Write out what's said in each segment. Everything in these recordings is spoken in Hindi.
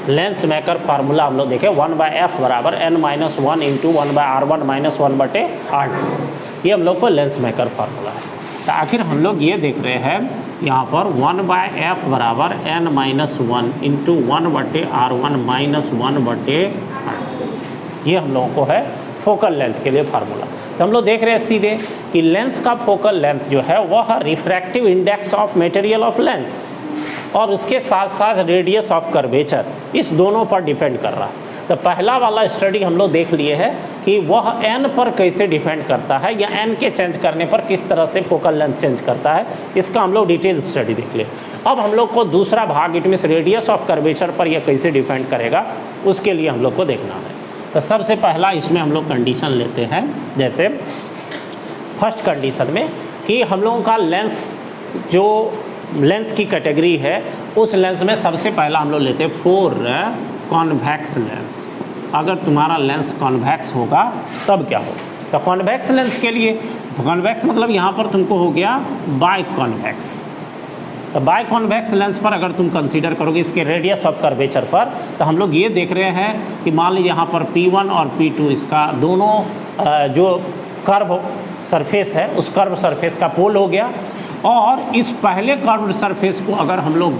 लेंस मेकर फार्मूला हम लोग देखें 1/f बराबर n-1 into 1/r1 minus 1/r2, ये हम लोग को लेंस मेकर फार्मूला है। तो आखिर हम लोग ये देख रहे हैं यहाँ पर 1/f बराबर n-1 into 1/r1 minus 1/r2, ये हम लोगों को है फोकल लेंथ के लिए फार्मूला। तो हम लोग देख रहे हैं सीधे कि लेंस का फोकल लेंथ जो है वह refractive index of material of lens और उसके साथ साथ रेडियस ऑफ कर्वेचर, इस दोनों पर डिपेंड कर रहा है। तो पहला वाला स्टडी हम लोग देख लिए है कि वह n पर कैसे डिपेंड करता है या n के चेंज करने पर किस तरह से फोकल लेंथ चेंज करता है, इसका हम लोग डिटेल स्टडी देख लिए। अब हम लोग को दूसरा भाग it means radius of curvature पर यह कैसे डिपेंड करेगा, उसके लिए हम लोग को देखना है। तो सबसे पहला इसमें हम लोग कंडीशन लेते हैं, जैसे फर्स्ट कंडीशन में कि हम लोगों का लेंस जो लेंस की कैटेगरी है उस लेंस में सबसे पहला हम लोग लेते हैं फॉर कॉन्वेक्स लेंस। अगर तुम्हारा लेंस कॉन्वेक्स होगा तब क्या होगा, तो कॉन्वेक्स लेंस के लिए कॉन्वेक्स मतलब यहाँ पर तुमको हो गया बाय कॉन्वेक्स। तो बाय कॉन्वेक्स लेंस पर अगर तुम कंसीडर करोगे इसके रेडियस ऑफ कर्वेचर पर, तो हम लोग ये देख रहे हैं कि मान लीजिए यहाँ पर P1 और P2 इसका दोनों जो कर्व सरफेस है उस कर्व सरफेस का पोल हो गया। और इस पहले कर्व सरफेस को अगर हम लोग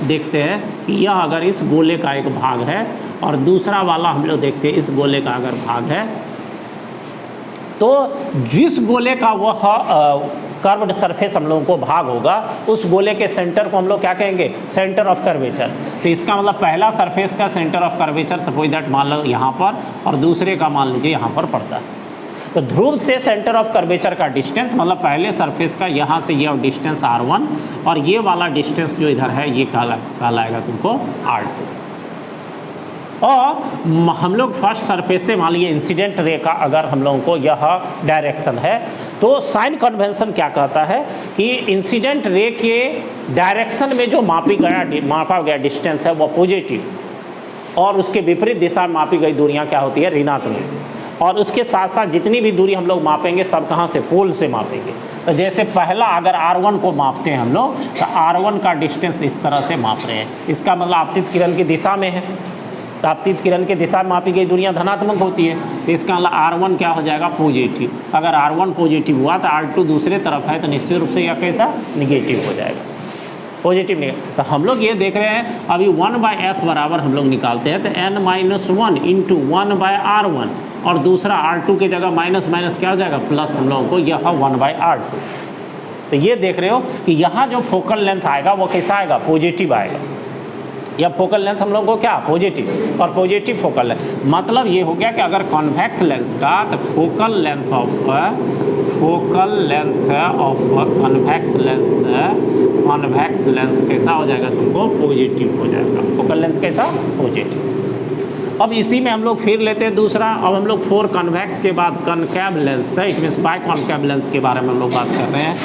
देखते हैं कि यह अगर इस गोले का एक भाग है और दूसरा वाला हम लोग देखते हैं इस गोले का अगर भाग है, तो जिस गोले का वह कर्व्ड सरफेस हम लोगों को भाग होगा उस गोले के सेंटर को हम लोग क्या कहेंगे, सेंटर ऑफ कर्वेचर। तो इसका मतलब पहला सरफेस का centre of curvature suppose that मान लो यहाँ पर और दूसरे का मान लीजिए यहाँ पर पड़ता है। तो ध्रुव से सेंटर ऑफ कर्वेचर का डिस्टेंस मतलब पहले सरफेस का यहाँ से ये डिस्टेंस r1 और ये वाला डिस्टेंस जो इधर है ये कहलाएगा तुमको r2। और हम लोग फर्स्ट सरफेस से मान लीजिए इंसिडेंट रे का अगर हम लोगों को यह डायरेक्शन है, तो साइन कन्वेंशन क्या कहता है कि इंसिडेंट रे के डायरेक्शन में जो मापा गया डिस्टेंस है वह पॉजिटिव और उसके विपरीत दिशा में मापी गई दूरियां क्या होती है, ऋणात्मक। और उसके साथ साथ जितनी भी दूरी हम लोग मापेंगे सब कहाँ से, पोल से मापेंगे। तो जैसे पहला अगर r1 को मापते हैं हम लोग, तो r1 का डिस्टेंस इस तरह से माप रहे हैं, इसका मतलब आपतित किरण की दिशा में है। तो आपतित किरण की दिशा में मापी गई दूरियां धनात्मक होती है, तो इसका मतलब r1 क्या हो जाएगा, पॉजिटिव। अगर r1 पॉजिटिव हुआ तो r2 दूसरे तरफ है तो निश्चित रूप से यह कैसा, निगेटिव हो जाएगा, पॉजिटिव नहीं। तो हम लोग ये देख रहे हैं अभी 1/f बराबर हम लोग निकालते हैं, तो n-1 इंटू 1/r1 और दूसरा r2 की जगह माइनस माइनस क्या हो जाएगा, प्लस हम लोगों को यह 1/r2। तो ये देख रहे हो कि यहाँ जो फोकल लेंथ आएगा वो कैसा आएगा, पॉजिटिव आएगा। या फोकल लेंथ हम लोगों को क्या, पॉजिटिव, और पॉजिटिव फोकल लेंथ मतलब ये हो गया कि अगर कॉन्वेक्स लेंस का तो focal length of convex lens कैसा हो जाएगा, तुमको पॉजिटिव हो जाएगा। फोकल लेंथ कैसा, पॉजिटिव। अब इसी में हम लोग फिर लेते हैं दूसरा। अब हम लोग फॉर कॉन्वेक्स के बाद कॉनकेव लेंस है, it means by concave lens के बारे में हम लोग बात कर रहे हैं।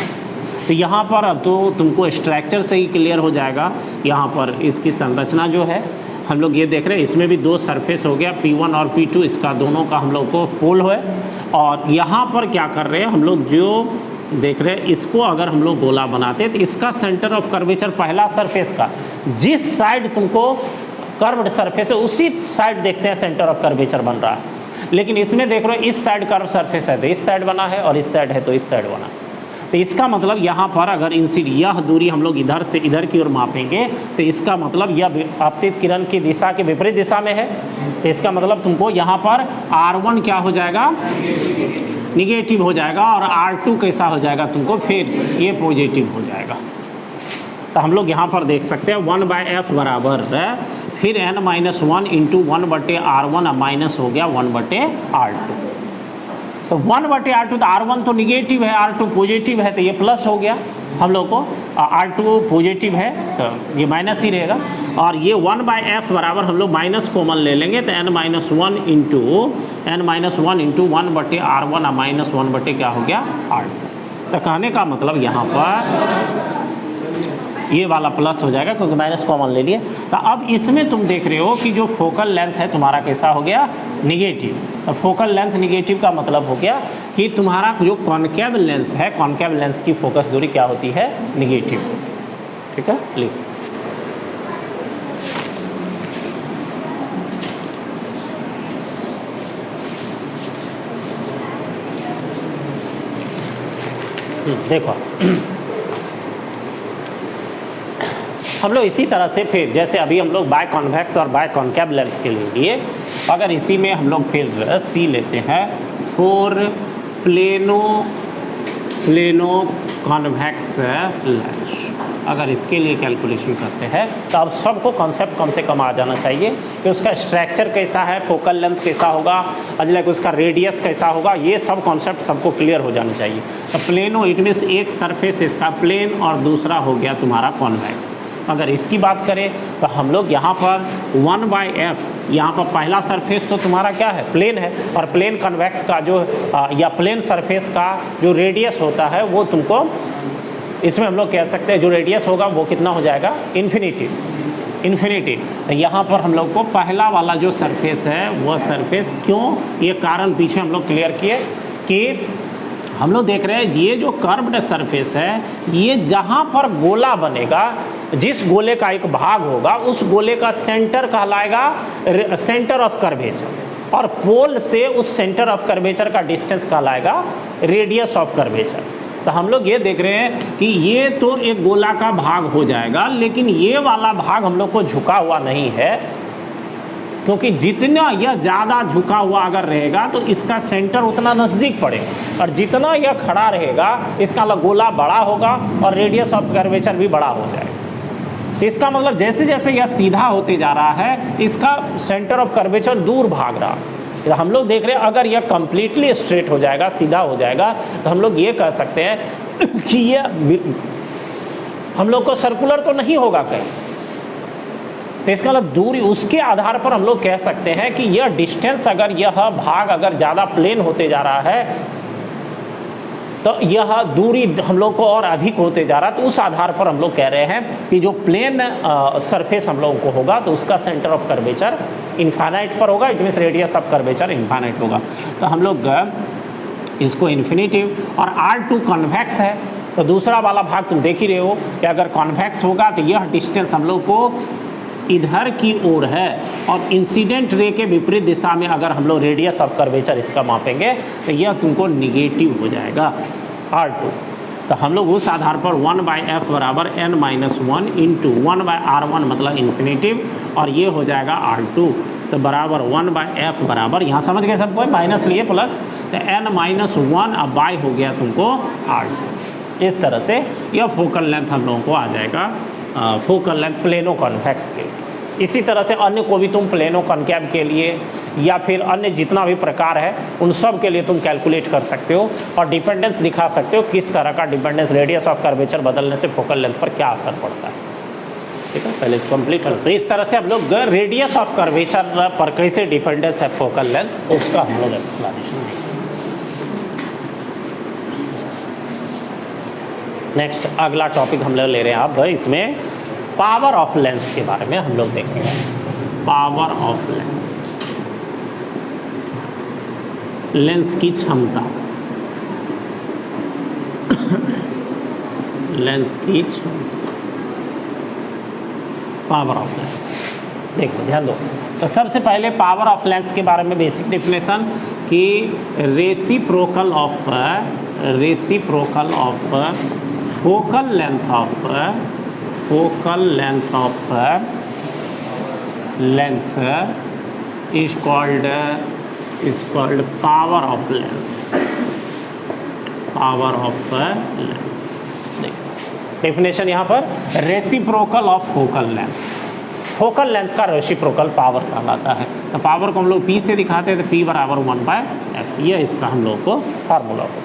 तो यहाँ पर अब तो तुमको स्ट्रक्चर से ही क्लियर हो जाएगा। यहाँ पर इसकी संरचना जो है हम लोग ये देख रहे हैं, इसमें भी दो सरफेस हो गया P1 और P2, इसका दोनों का हम लोग को पोल है। और यहाँ पर क्या कर रहे हैं हम लोग, जो देख रहे हैं इसको अगर हम लोग गोला बनाते हैं तो इसका सेंटर ऑफ कर्वेचर पहला सरफेस का जिस साइड तुमको कर्व्ड सरफेस है उसी साइड देखते हैं सेंटर ऑफ कर्वेचर बन रहा है। लेकिन इसमें देख रहे हो इस साइड कर्व सरफेस है तो इस साइड बना है और इस साइड है तो इस साइड बना। तो इसका मतलब यहाँ पर अगर यह दूरी हम लोग इधर से इधर की ओर मापेंगे तो इसका मतलब यह आपतित किरण की दिशा के विपरीत दिशा में है। तो इसका मतलब तुमको यहाँ पर r1 क्या हो जाएगा, निगेटिव हो जाएगा, और r2 कैसा हो जाएगा तुमको, फिर ये पॉजिटिव हो जाएगा। तो हम लोग यहाँ पर देख सकते हैं 1/f बराबर है फिर n-1 इंटू 1/r1 माइनस हो गया 1/r2। तो 1/r2 तो r1 तो निगेटिव है, r2 पॉजिटिव है, तो ये प्लस हो गया हम लोग को। r2 पॉजिटिव है तो ये माइनस ही रहेगा। और ये 1/f बराबर हम लोग माइनस कॉमन ले लेंगे तो n-1 इंटू 1/r1 माइनस 1/ क्या हो गया, r2। तो कहने का मतलब यहाँ पर ये वाला प्लस हो जाएगा क्योंकि माइनस कॉमन ले लिए। तो अब इसमें तुम देख रहे हो कि जो फोकल लेंथ है तुम्हारा कैसा हो गया, निगेटिव। तो फोकल लेंथ निगेटिव का मतलब हो गया कि तुम्हारा जो कॉनकेव लेंस है, कॉनकेव लेंस की फोकस दूरी क्या होती है, निगेटिव। ठीक है, लिख देखो हम लोग इसी तरह से फिर जैसे अभी हम लोग बाय कॉन्वेक्स और बाय कॉन्केव लेंस के लिए अगर इसी में हम लोग फिर सी लेते हैं फॉर प्लेनो कॉन्वेक्स लेंस, अगर इसके लिए कैलकुलेशन करते हैं तो अब सबको कॉन्सेप्ट कम से कम आ जाना चाहिए कि उसका स्ट्रक्चर कैसा है, फोकल लेंथ कैसा होगा, लाइक उसका रेडियस कैसा होगा, ये सब कॉन्सेप्ट सबको क्लियर हो जाना चाहिए। तो प्लेनो इट मीन्स एक सरफेस इसका प्लेन और दूसरा हो गया तुम्हारा कॉन्वेक्स। अगर इसकी बात करें तो हम लोग यहाँ पर 1/f, यहाँ पर पहला सरफेस तो तुम्हारा क्या है, प्लेन है, और प्लेन कन्वेक्स का जो या प्लेन सरफेस का जो रेडियस होता है वो तुमको इसमें हम लोग कह सकते हैं जो रेडियस होगा वो कितना हो जाएगा, इन्फिनिटी। यहाँ पर हम लोग को पहला वाला जो सरफेस है वो सरफेस, क्यों, ये कारण पीछे हम लोग क्लियर किए कि हम लोग देख रहे हैं ये जो कर्व्ड सरफेस है ये जहाँ पर गोला बनेगा, जिस गोले का एक भाग होगा उस गोले का सेंटर कहलाएगा सेंटर ऑफ कर्वेचर, और पोल से उस सेंटर ऑफ कर्वेचर का डिस्टेंस कहलाएगा रेडियस ऑफ कर्वेचर। तो हम लोग ये देख रहे हैं कि ये तो एक गोला का भाग हो जाएगा, लेकिन ये वाला भाग हम लोग को झुका हुआ नहीं है, क्योंकि जितना यह ज़्यादा झुका हुआ अगर रहेगा तो इसका सेंटर उतना नज़दीक पड़ेगा, और जितना यह खड़ा रहेगा इसका गोला बड़ा होगा और रेडियस ऑफ कर्वेचर भी बड़ा हो जाएगा। तो इसका मतलब जैसे जैसे यह सीधा होते जा रहा है इसका सेंटर ऑफ कर्वेचर दूर भाग रहा। तो हम लोग देख रहे हैं अगर यह कंप्लीटली स्ट्रेट हो जाएगा, सीधा हो जाएगा, तो हम लोग ये कह सकते हैं कि यह हम लोग को सर्कुलर तो नहीं होगा कहीं। तो इसका मतलब दूरी, उसके आधार पर हम लोग कह सकते हैं कि यह डिस्टेंस, अगर यह भाग अगर ज़्यादा प्लेन होते जा रहा है तो यह दूरी हम लोग को और अधिक होते जा रहा है, तो उस आधार पर हम लोग कह रहे हैं कि जो प्लेन सरफेस हम लोगों को होगा तो उसका सेंटर ऑफ कर्वेचर इन्फानाइट पर होगा, it means radius of curvature infinite होगा। तो हम लोग इसको इन्फिनिटिव, और R2 कॉन्वेक्स है तो दूसरा वाला भाग तुम देख ही रहे हो कि अगर कॉन्वेक्स होगा तो यह डिस्टेंस हम लोग को इधर की ओर है, और इंसिडेंट रे के विपरीत दिशा में अगर हम लोग रेडियस ऑफ कर्वेचर इसका मापेंगे तो यह तुमको निगेटिव हो जाएगा R2। तो हम लोग उस आधार पर 1/f बराबर n-1 इंटू 1/r1 मतलब इन्फिनिटिव, और ये हो जाएगा R2। तो बराबर 1/f बराबर, यहाँ समझ गए सबको, माइनस लिए प्लस, तो n-1 अब बाई हो गया तुमको R2। इस तरह से यह फोकल लेंथ हम लोगों को आ जाएगा, फोकल लेंथ प्लेनो कॉन्वेक्स के। इसी तरह से अन्य को भी तुम प्लेनो कॉन्केव के लिए या फिर अन्य जितना भी प्रकार है उन सब के लिए तुम कैलकुलेट कर सकते हो और डिपेंडेंस दिखा सकते हो, किस तरह का डिपेंडेंस रेडियस ऑफ कर्वेचर बदलने से फोकल लेंथ पर क्या असर पड़ता है। ठीक है, पहले इसको कंप्लीट कर। तो इस तरह से हम लोग रेडियस ऑफ कर्वेचर पर कैसे डिपेंडेंस है फोकल लेंथ, उसका हम लोग एक्सप्लेनेशन देंगे। नेक्स्ट अगला टॉपिक हम लोग ले रहे हैं अब इसमें पावर ऑफ लेंस के बारे में हम लोग देखेंगे। पावर ऑफ लेंस, लेंस की क्षमता, लेंस की क्षमता, पावर ऑफ लेंस। देखो ध्यान दो, तो सबसे पहले पावर ऑफ लेंस के बारे में बेसिक डेफिनेशन कि reciprocal of focal length of lens is called power of lens, power of lens. Definition यहाँ पर reciprocal of focal length, focal length का रेसिप्रोकल पावर कहलाता है। तो पावर को हम लोग P से दिखाते हैं, तो P बराबर 1/f, ये इसका हम लोग को फार्मूला हो।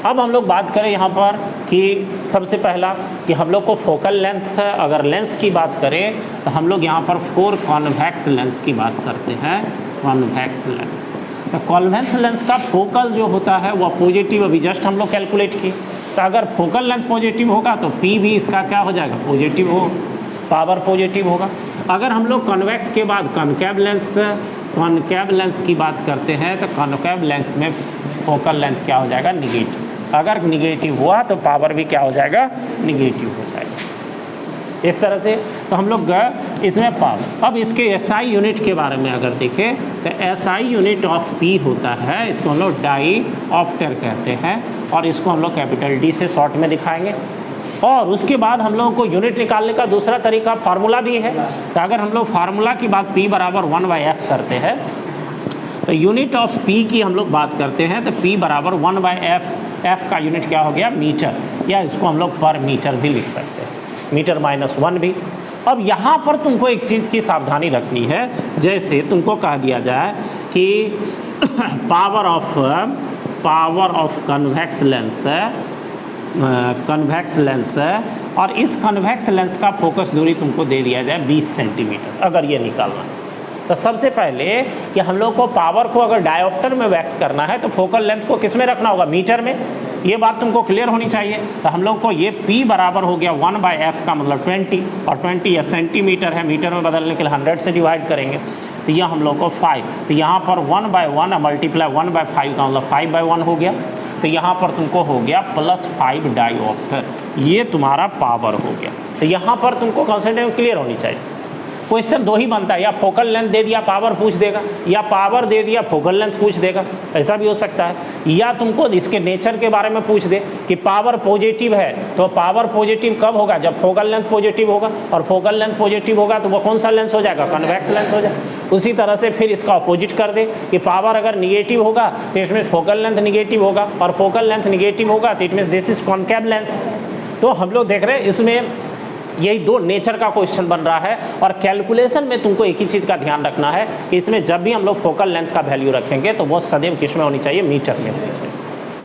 अब हम लोग बात करें यहाँ पर कि सबसे पहला कि हम लोग को फोकल लेंथ, अगर लेंस की बात करें तो हम लोग यहाँ पर 4 कॉन्वेक्स लेंस की बात करते हैं। कॉन्वेक्स लेंस, तो कॉन्वेक्स लेंस का फोकल जो होता है वह पॉजिटिव, अभी जस्ट हम लोग कैलकुलेट किए। तो अगर फोकल लेंथ पॉजिटिव होगा तो P भी इसका क्या हो जाएगा, पॉजिटिव हो, पावर पॉजिटिव होगा। अगर हम लोग कॉन्वेक्स के बाद कॉन्केव लेंस की बात करते हैं तो कॉन्केव लेंस में फोकल लेंथ क्या हो जाएगा, निगेटिव। अगर निगेटिव हुआ तो पावर भी क्या हो जाएगा, निगेटिव हो जाएगा। इस तरह से। तो हम लोग इसमें पावर, अब इसके एसआई यूनिट के बारे में अगर देखें तो एसआई यूनिट ऑफ पी होता है, इसको हम लोग डाई ऑप्टर कहते हैं और इसको हम लोग कैपिटल डी से शॉर्ट में दिखाएंगे। और उसके बाद हम लोगों को यूनिट निकालने का दूसरा तरीका फार्मूला भी है। तो अगर हम लोग फार्मूला की बात P बराबर 1/f करते हैं तो यूनिट ऑफ P की हम लोग बात करते हैं तो P बराबर 1/f, f का यूनिट क्या हो गया मीटर, या इसको हम लोग पर मीटर भी लिख सकते हैं, मीटर -1 भी। अब यहाँ पर तुमको एक चीज़ की सावधानी रखनी है, जैसे तुमको कह दिया जाए कि पावर ऑफ कन्वेक्स लेंस और इस कन्वेक्स लेंस का फोकस दूरी तुमको दे दिया जाए 20 सेंटीमीटर, अगर ये निकालना। तो सबसे पहले कि हम लोग को पावर को अगर डायोप्टर में व्यक्त करना है तो फोकल लेंथ को किस में रखना होगा, मीटर में। ये बात तुमको क्लियर होनी चाहिए। तो हम लोग को ये P बराबर हो गया 1/f का मतलब 20, और 20 या सेंटीमीटर है, मीटर में बदलने के लिए 100 से डिवाइड करेंगे तो यह हम लोग को 5। तो यहाँ पर 1/1 मल्टीप्लाई 1/5 का मतलब 5/1 हो गया। तो यहाँ पर तुमको हो गया +5 डायोप्टर, ये तुम्हारा पावर हो गया। तो यहाँ पर तुमको कॉन्सेप्ट क्लियर होनी चाहिए। क्वेश्चन दो ही बनता है, या फोकल लेंथ दे दिया पावर पूछ देगा, या पावर दे दिया फोकल लेंथ पूछ देगा, ऐसा भी हो सकता है। या तुमको इसके नेचर के बारे में पूछ दे कि पावर पॉजिटिव है तो पावर पॉजिटिव कब होगा, जब फोकल लेंथ पॉजिटिव होगा, और फोकल लेंथ पॉजिटिव होगा तो वो कौन सा लेंस हो जाएगा, कन्वेक्स लेंस हो जाएगा। उसी तरह से फिर इसका अपोजिट कर दे कि पावर अगर निगेटिव होगा तो इसमें फोकल लेंथ निगेटिव होगा, और फोकल लेंथ निगेटिव होगा तो it means this is concave lens. तो हम लोग देख रहे हैं इसमें यही दो नेचर का क्वेश्चन बन रहा है। और कैलकुलेशन में तुमको एक ही चीज़ का ध्यान रखना है कि इसमें जब भी हम लोग फोकल लेंथ का वैल्यू रखेंगे तो वो सदैव किस में होनी चाहिए, मीटर में होनी चाहिए।